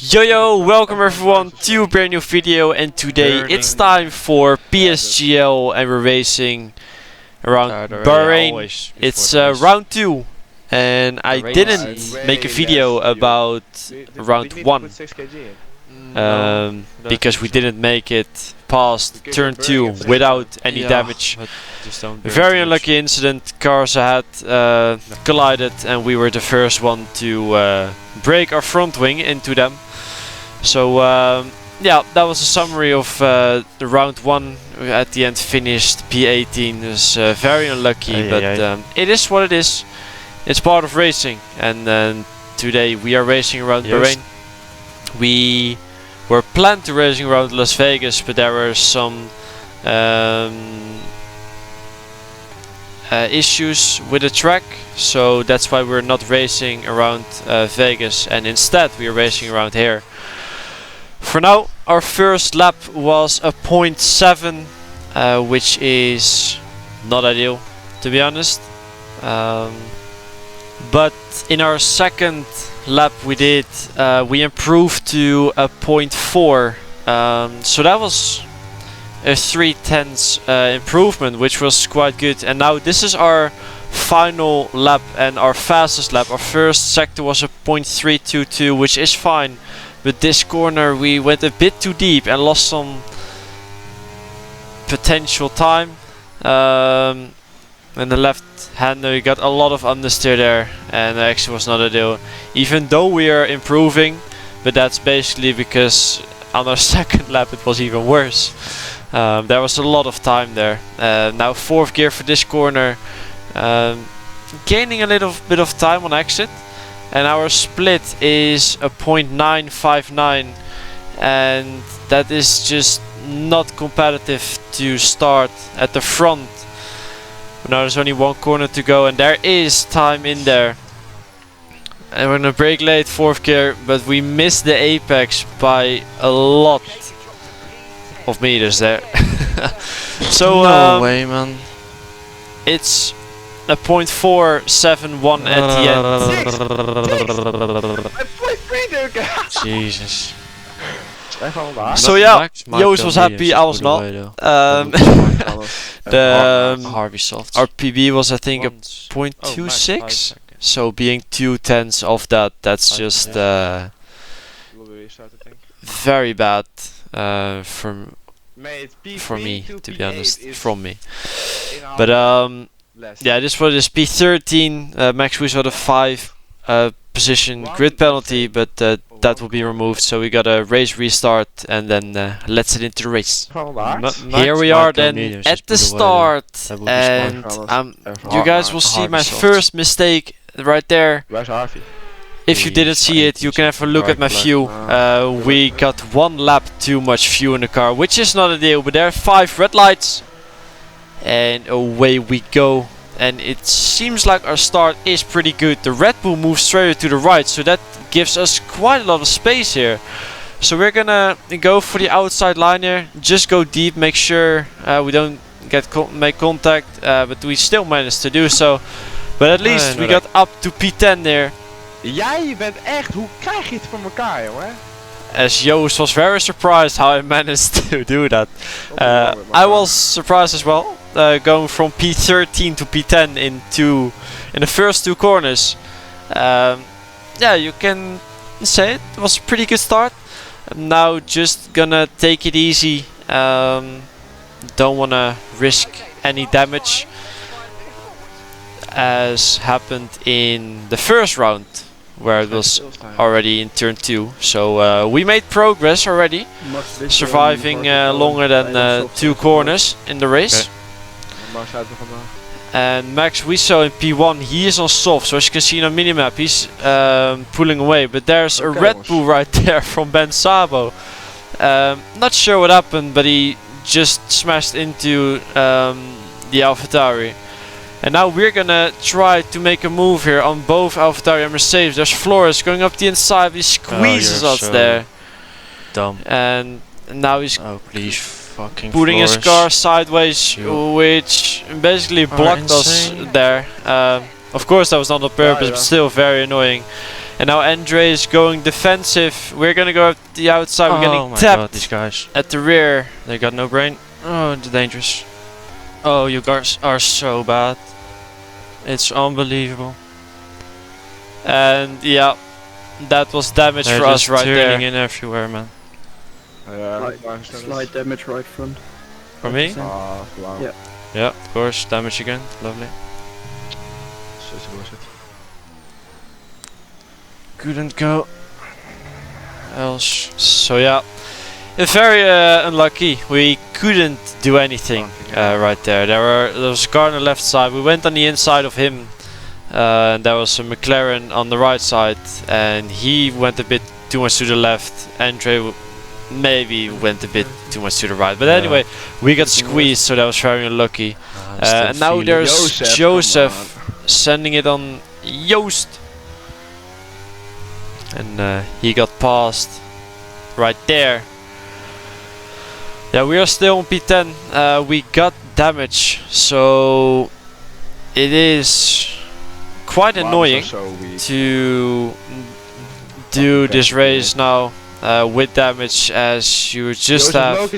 Yo, welcome everyone to a brand new video, and today it's time for Psgl and we're racing around Bahrain. It's round 2 and I didn't make a video about round 1 because we didn't make it past turn 2 without any damage. Very unlucky incident, cars ahead collided and we were the first one to break our front wing into them. So yeah, that was a summary of the round 1. At the end finished P18. It was very unlucky, but it is what it is. It's part of racing, and today we are racing around Bahrain. We were planned to racing around Las Vegas, but there were some issues with the track, so that's why we're not racing around Vegas, and instead we are racing around here. For now, our first lap was a 0.7, which is not ideal, to be honest. But in our second lap we improved to a 0.4, so that was a 3/10 improvement, which was quite good. And now this is our final lap and our fastest lap. Our first sector was a 0.322, which is fine. But this corner we went a bit too deep and lost some potential time. And the left hander, we got a lot of understeer there, and it actually was not ideal. Even though we are improving, but that's basically because on our second lap it was even worse. There was a lot of time there. Now fourth gear for this corner, gaining a little bit of time on exit. And our split is a 0.959, and that is just not competitive to start at the front. Now there's only one corner to go, and there is time in there. And we're gonna brake late, fourth gear, but we missed the apex by a lot of meters there. So no way, man. It's a 0.471 at the end. Jesus. So yeah, Joost was happy, I was not. Our PB was I think a 0.26, so being 2/10 of that, that's just very bad for me, to be honest, from me. But yeah, this was this P13. Max we saw the 5 position grid penalty, but that will be removed. So we got a race restart, and then let's get into the race. Here we are then at the start, and you guys will see my first mistake right there. If you didn't see it, you can have a look at my fuel. We got 1 lap too much fuel in the car, which is not a deal, but there are 5 red lights. And away we go, and it seems like our start is pretty good. The Red Bull moves straight to the right, so that gives us quite a lot of space here. So we're gonna go for the outside line here, just go deep, make sure we don't make contact, but we still managed to do so. But at least we got up to P10 there. Jij bent echt, hoe krijg je het voor elkaar, jongen? As Joost was very surprised how I managed to do that. I was surprised as well, going from P13 to P10 in the first 2 corners. Yeah, you can say it was a pretty good start. Now just gonna take it easy. Don't wanna risk any damage, as happened in the first round, where it was already in turn 2. So we made progress already, surviving longer than 2 corners in the race. And Max we saw in P1, he is on soft, so as you can see on the minimap, he's pulling away. But there's a Red Bull right there from Ben Sabo. Not sure what happened, but he just smashed into the AlphaTauri. And now we're gonna try to make a move here on both AlphaTauri and Mercedes. There's Flores going up the inside, he squeezes us there. Dumb. And now he's please fucking putting Flores. his car sideways, which basically blocked us there. Of course that was not on purpose, but still very annoying. And now Andre is going defensive. We're gonna go up the outside. We're getting my tapped god, these guys. at the rear. They got no brain. Oh, it's dangerous. Oh, you guys are so bad. It's unbelievable. And yeah, that was damage They're for us just right there. turning in everywhere, man. Slight damage right front. For me? Wow. Yeah. Yeah, of course. Damage again. Lovely. Couldn't go else. So yeah, very unlucky. We couldn't do anything right there. There was a car on the left side. We went on the inside of him. And there was a McLaren on the right side, and he went a bit too much to the left. Andre maybe went a bit too much to the right. But anyway, we got squeezed, so that was very unlucky. And now there's Joseph sending it on Joost. And he got passed right there. Yeah, we are still on P10. We got damage, so it is quite annoying to do this race now with damage, as you just have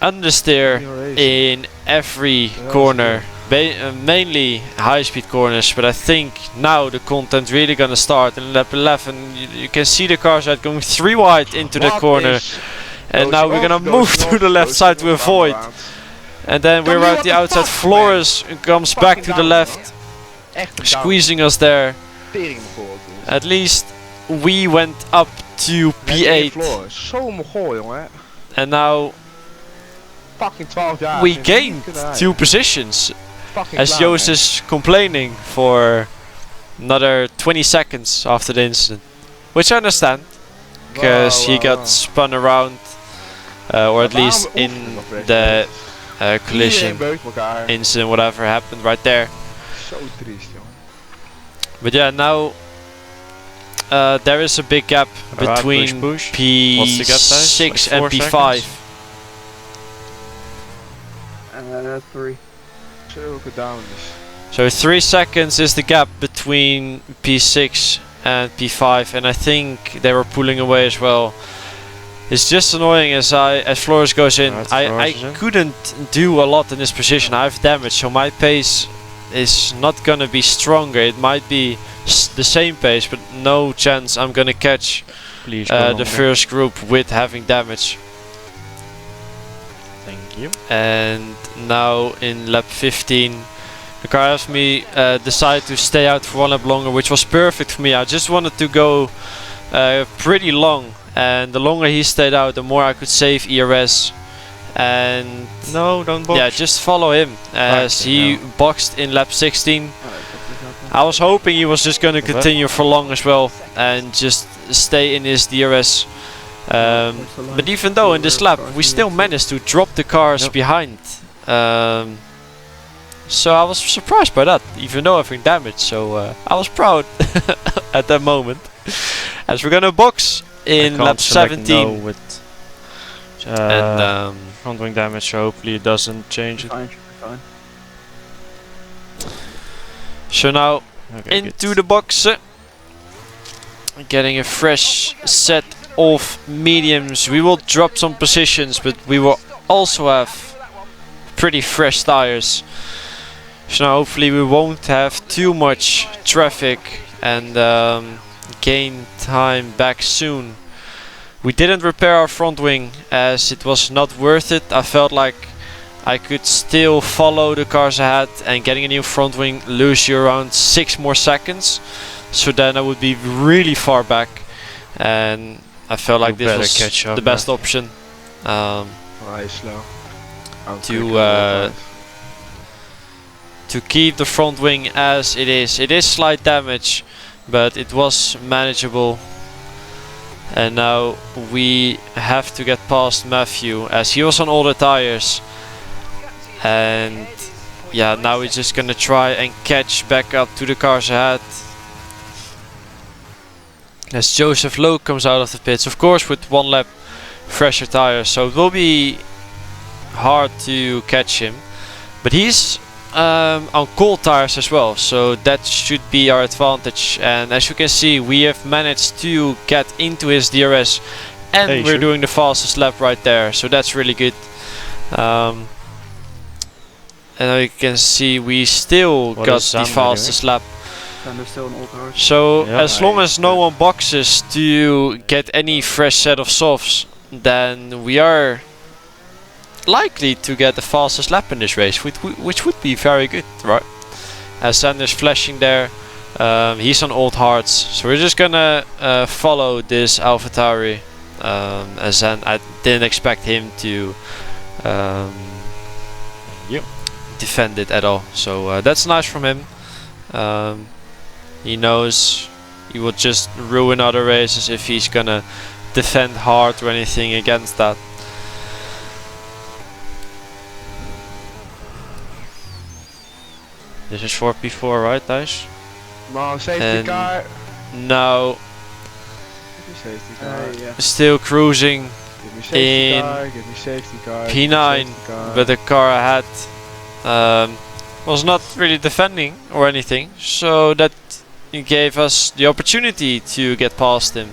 understeer in every corner, mainly high-speed corners. But I think now the content really gonna start in lap 11. You can see the cars are going 3 wide into the corner, and now we're gonna move to the left side to avoid. And then we're at the outside. Flores comes back to the left, squeezing us there. At least we went up to P8. And now we gained 2 positions, as Joost is complaining for another 20 seconds after the incident. Which I understand, because he got spun around, or at least in the collision incident, whatever happened right there. But yeah, now there is a big gap between P6 and P5. 3. So 3 seconds is the gap between P6 and P5, and I think they were pulling away as well. It's just annoying as Flores goes in. I couldn't do a lot in this position. I have damage, so my pace is not gonna be stronger. It might be the same pace, but no chance I'm gonna catch the first group with having damage. Thank you. And now in lap 15, the car has me decide to stay out for 1 lap longer, which was perfect for me. I just wanted to go pretty long, and the longer he stayed out, the more I could save ERS. And no, don't box. Yeah, just follow him, as he boxed in lap 16. I was hoping he was just going to continue for long as well and just stay in his DRS. But even though in this lap we still managed to drop the cars behind. So I was surprised by that, even though having damage. So I was proud at that moment. As we're gonna box in lap 17. With and front wing damage, so hopefully it doesn't change it. Fine. So now into the box, getting a fresh set of mediums. We will drop some positions, but we will also have pretty fresh tires. So now hopefully we won't have too much traffic and gain time back soon. We didn't repair our front wing as it was not worth it. I felt like I could still follow the cars ahead, and getting a new front wing lose you around 6 more seconds. So then I would be really far back, and I felt like this was the best option to keep the front wing as it is. It is slight damage, but it was manageable. And now we have to get past Matthew, as he was on older tires. And yeah, now we're just gonna try and catch back up to the cars ahead. As Joseph Lowe comes out of the pits, of course with 1 lap fresher tires, so it will be hard to catch him. But he's on cold tires as well, so that should be our advantage. And as you can see, we have managed to get into his DRS, and we're doing the fastest lap right there, so that's really good. And you can see we still got the fastest lap. And they're still an old horse. So as long as no one boxes to get any fresh set of softs, then we are likely to get the fastest lap in this race, which would be very good, right? As Sander's flashing there, he's on old hards, so we're just gonna follow this AlphaTauri, as I didn't expect him to defend it at all, so that's nice from him. He knows he will just ruin other races if he's gonna defend hard or anything against that. This is for P4, right, Thijs? No, safety car. No. Safety car. Yeah. Still cruising Give me safety in car, give me safety car, P9, safety car. but the car ahead was not really defending or anything, so that gave us the opportunity to get past him,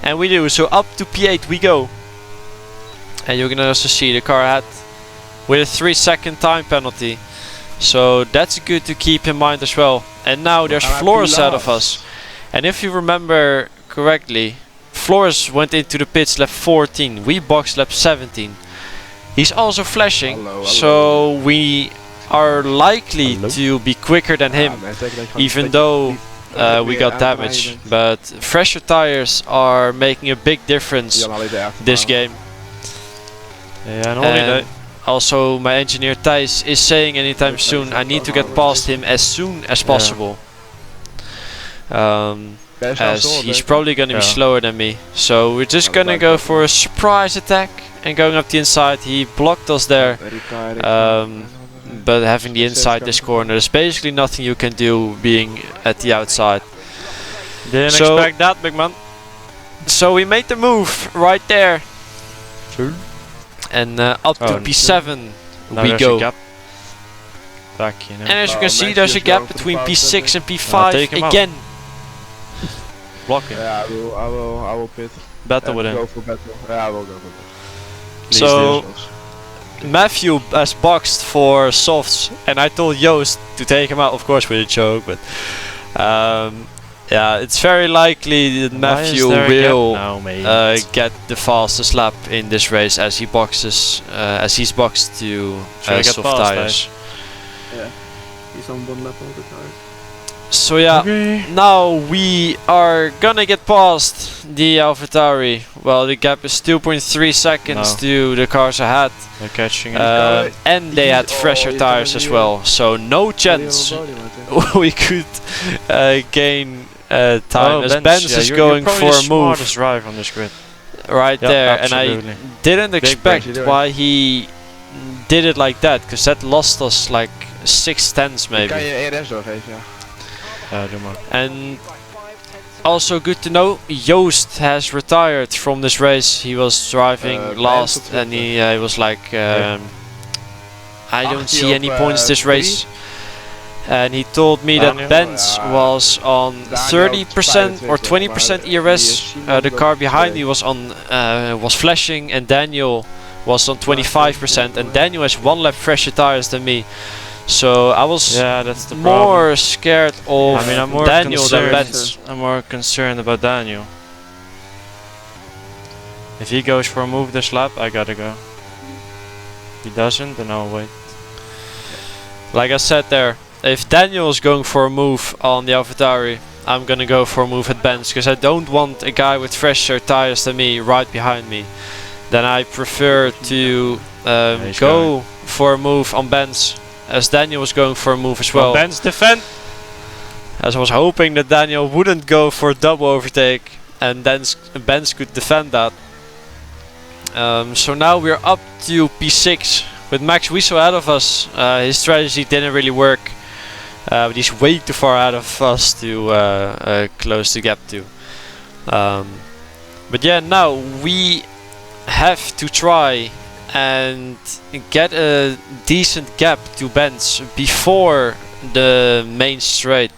and we do. So up to P8 we go, and you can also see the car ahead with a 3-second time penalty, so that's good to keep in mind as well. And now there's Flores ahead of us, and if you remember correctly, Flores went into the pits lap 14, we boxed lap 17. He's also flashing, so we are likely to be quicker than him, even though we got damaged. But fresher tires are making a big difference this game. Yeah, and also my engineer Thijs is saying anytime soon I need to get past him as soon as possible. As he's probably going to be slower than me. So we're just going to go for a surprise attack and going up the inside. He blocked us there, but having the inside this corner, there's basically nothing you can do being at the outside. Didn't expect that, big man. So we made the move right there. And up to P7 we go. Back, you know. And as you can see, there's a gap between P6 and P5 again. Blocking. Yeah, I will pit. Battle with him. Go for battle. Yeah, I will go for battle. So Matthew has boxed for softs, and I told Joost to take him out, of course with a choke, but yeah, it's very likely that Matthew will get the fastest lap in this race, as he boxes, as he's boxed to soft tires. Yeah, he's on one lap all the time. So yeah, now we are gonna get past the AlphaTauri. Well, the gap is 2.3 seconds to the cars ahead. They're catching and they had fresher tires as well, so no chance we could gain time, as Benz is going for a move drive on this grid. right there, and I didn't expect why he did it like that, because that lost us like 6/10 maybe. And also good to know, Joost has retired from this race. He was driving last, and he was like, I don't see any points this race. And he told me that Benz was on 30% or 20% ERS. The car behind me was on was flashing, and Daniel was on 25%. And Daniel has 1 lap fresher tires than me. So I was that's the more scared of I'm more Daniel than Benz. I'm more concerned about Daniel. If he goes for a move this lap, I gotta go. If he doesn't, then I'll wait. Like I said there, if Daniel is going for a move on the AlphaTauri, I'm gonna go for a move at Benz, because I don't want a guy with fresher tires than me right behind me. Then I prefer to go for a move on Benz, as Daniel was going for a move as well. Benz defend! As I was hoping that Daniel wouldn't go for a double overtake, and then Benz could defend that. So now we're up to P6 with Max Wiesel ahead of us. His strategy didn't really work, but he's way too far ahead of us to close the gap to. But yeah, now we have to try and get a decent gap to Benz before the main straight,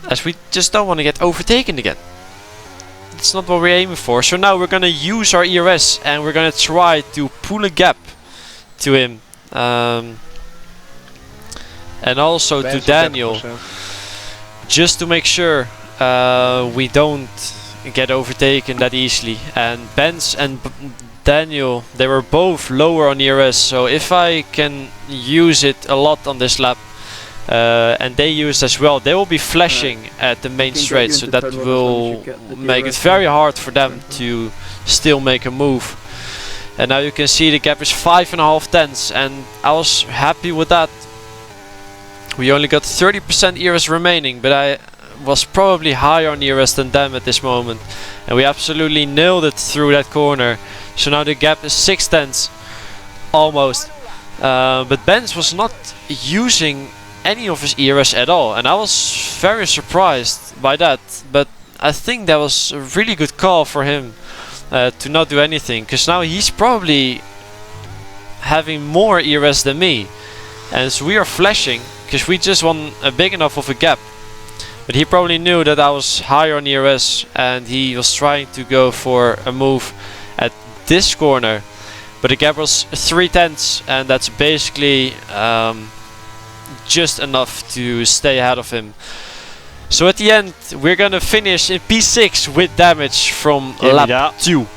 as we just don't want to get overtaken again. That's not what we're aiming for. So now we're gonna use our ERS and we're gonna try to pull a gap to him, and also to Daniel, just to make sure we don't get overtaken that easily. And Benz and Daniel, they were both lower on ERS, so if I can use it a lot on this lap, and they use as well, they will be flashing at the main straight, so that will make it very hard for them to still make a move. And now you can see the gap is 5.5 tenths, and I was happy with that. We only got 30% ERS remaining, but I was probably higher on ERS than them at this moment, and we absolutely nailed it through that corner. So now the gap is 6 tenths almost, but Benz was not using any of his ERS at all, and I was very surprised by that. But I think that was a really good call for him to not do anything, because now he's probably having more ERS than me, and so we are flashing because we just want a big enough of a gap. But he probably knew that I was higher on ERS, and he was trying to go for a move at this corner, but the gap was 3 tenths, and that's basically just enough to stay ahead of him. So at the end we're gonna finish in P6 with damage from lap 2.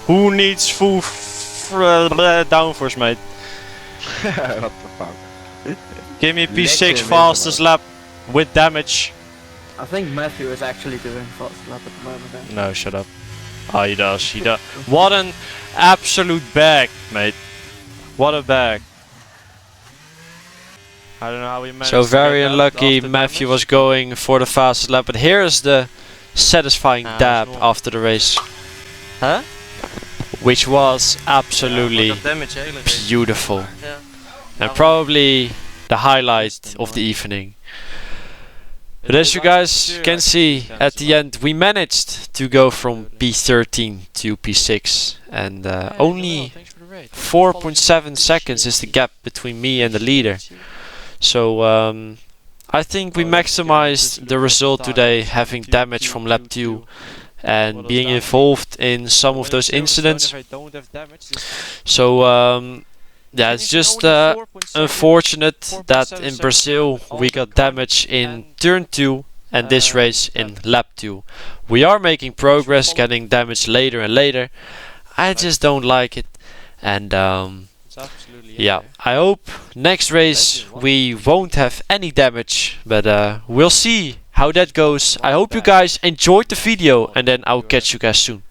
Who needs full downforce, mate? What the fuck? Give me P6 fastest lap with damage. I think Matthew is actually doing fast lap at the moment. Eh? No, shut up. Oh, he does, he does. What an absolute bag, mate. What a bag. I don't know how we managed. So to very get that unlucky, after Matthew damage. was going for the fastest lap, but here is the satisfying dab after the race. Huh? Which was absolutely beautiful. Yeah. And probably the highlight of the evening. But as you guys can see, at the end we managed to go from P13 to P6, and only 4.7 seconds is the gap between me and the leader. So I think we maximized the result today, having damage from lap 2 and being involved in some of those incidents. So yeah, it's just unfortunate that in Brazil we got damage in turn 2 and this race in lap 2. We are making progress, getting damage later and later. I just don't like it, and yeah, I hope next race we won't have any damage, but we'll see how that goes. I hope you guys enjoyed the video, and then I'll catch you guys soon.